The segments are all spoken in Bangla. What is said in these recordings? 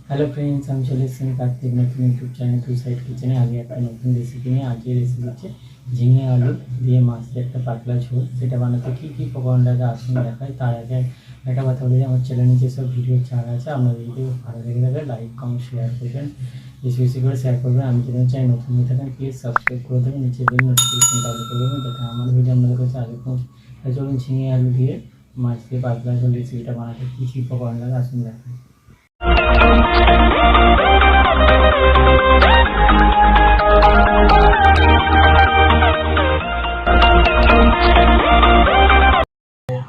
হ্যালো ফ্রেন্ডস, আমি চলে এসেছি কার্তিক নতুন ইউটিউব চ্যানেল টু সাইড কিচেনে। আগে একটা নতুন রেসিপি নিয়ে আজকে রেসিপি হচ্ছে ঝিঙে আলু দিয়ে মাছের একটা পাতলা ঝোল। সেটা বানাতে কী কী উপকরণ লাগে আসুন দেখায়। তার আগে একটা কথা বলি, আমার চ্যানেলে যেসব ভিডিও ছাড়া আছে আপনাদের যদি ভালো লেগে থাকে লাইক কমেন্ট শেয়ার করবেন, বেশি বেশি করে শেয়ার করবেন। আমি যদি চাই নতুন হয়ে থাকেন প্লিজ সাবস্ক্রাইব করে দেবেন, নিচে বেল নোটিফিকেশন চালু করে দেবেন যাতে আমার ভিডিও আপনাদের কাছে আগে পৌঁছে। চলুন ঝিঙে আলু দিয়ে মাছ দিয়ে পাতলা ঝোল রেসিপিটা বানাতে কী কী উপকরণ লাগে আসুন দেখায়।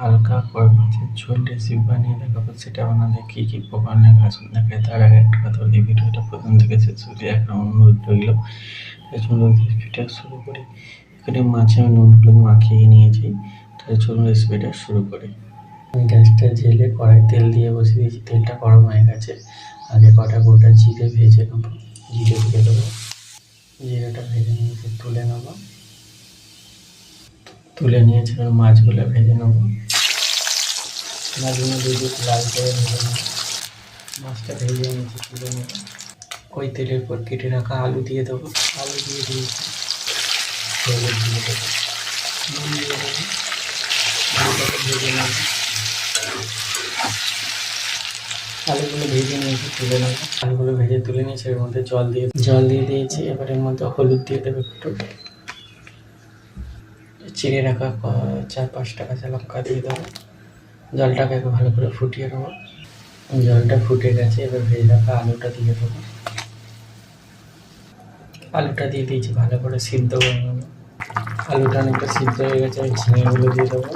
হালকা কই মাছের ঝোল রেসিপি বানিয়ে দেখাবো। সেটা বানাতে কী কী উপকরণ লাগে আসুন দেখায়। তার আগে একটা কথা বলি, ভিডিওটা প্রথম থেকে শেষ অবধি একটা অনুরোধ রইল। চলুন রেসিপিটা শুরু করি। এখানে মাছে আমি নুন হলুদ মাখিয়ে নিয়েছি। তাহলে চলুন রেসিপিটা শুরু করি। আমি গ্যাসটা জেলে কড়াই তেল দিয়ে বসিয়ে দিয়েছি। তেলটা গরম হয়ে গেছে। আগে কটা গোটা জিরে ভেজে নেবো। জিরে দিয়ে দেবো। জিরেটা ভেজে নিয়েছি, তুলে নেবো। তুলে নিয়েছি, মাছগুলো ভেজে নেবো। মাছগুলো দিয়ে লাল করে ভেজে নেবো। মাছটা ভেজে নিয়েছি, তুলে নেবো। ওই তেলের পর কেটে রাখা আলু দিয়ে দেবো। আলু দিয়ে দিয়েছি, হলুদ দিয়ে দেবো, নুন দিয়ে দেবো। আলুটাকে ভেজে নেবো। আলুগুলো ভেজে নিয়েছি, তুলে নেবো। আলুগুলো ভেজে তুলে নিয়েছি, এর মধ্যে জল দিয়ে দিয়েছি। এবার এর মধ্যে হলুদ দিয়ে দেবো একটু। চিড়ে রাখা 4-5টা কাঁচা লঙ্কা দিয়ে দেবো। জলটাকে ভালো করে ফুটিয়ে নেবো। জলটা ফুটে গেছে, এবার ভেজে রাখা আলুটা দিয়ে দেবো। আলুটা দিয়ে দিয়েছি, ভালো করে সিদ্ধ করে নেবো। আলুটা অনেকটা সিদ্ধ হয়ে গেছে, ঝিঙেগুলো দিয়ে দেবো।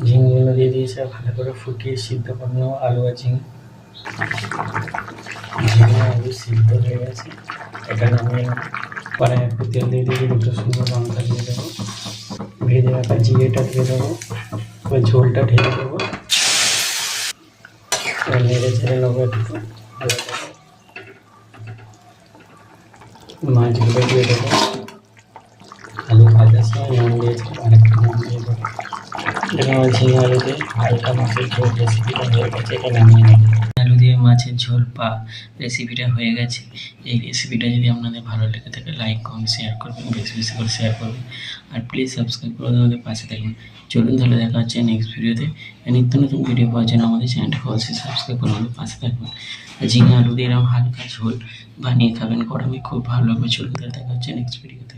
ঝিঙেগুলো দিয়ে দিয়েছে, ভালো করে ফুটিয়ে সিদ্ধ করে নেবো আলু আর ঝিঙে। আলু সিদ্ধ হয়ে গেছে, এটা নামিয়ে নেবো। কড়াই একটু তেল দিয়ে দিয়েছি, দুটো শুকনো লঙ্কা দিয়ে দেবো। ভেজে রাখা জিরেটা দিয়ে দেবো। এবার ঝোলটা ঢেলে দেবো। নেড়ে ছেড়ে নেবো একটু। মাছগুলো দিয়ে দেবো। আলু ভাজার সময় নুন দিয়েছি, আরেকটু নুন দিয়ে দেবো। এখানে আমার ঝিঙে আলু দিয়ে হালকা মাছের ঝোল রেসিপিটা হয়ে গেছে, এটা নামিয়ে নেবো। আলু দিয়ে মাছের ঝোল রেসিপিটা হয়ে গেছে। এই রেসিপিটা যদি আপনাদের ভালো লেগে থাকে লাইক কমেন্ট শেয়ার করবেন, বেশি বেশি করে শেয়ার করবেন। আর প্লিজ সাবস্ক্রাইব করে আমাদের পাশে থাকবেন। চলুন তাহলে দেখা হচ্ছে নেক্সট ভিডিওতে। নিত্য নতুন ভিডিও পাওয়ার জন্য আমাদের চ্যানেলটা অবশ্যই সাবস্ক্রাইব করে আমাদের পাশে থাকবেন। ঝিঙে আলু দিয়ে এরকম হালকা ঝোল বানিয়ে খাবেন গরমে, খুব ভালো লাগবে। চলুন তাহলে দেখা হচ্ছে নেক্সট ভিডিওতে।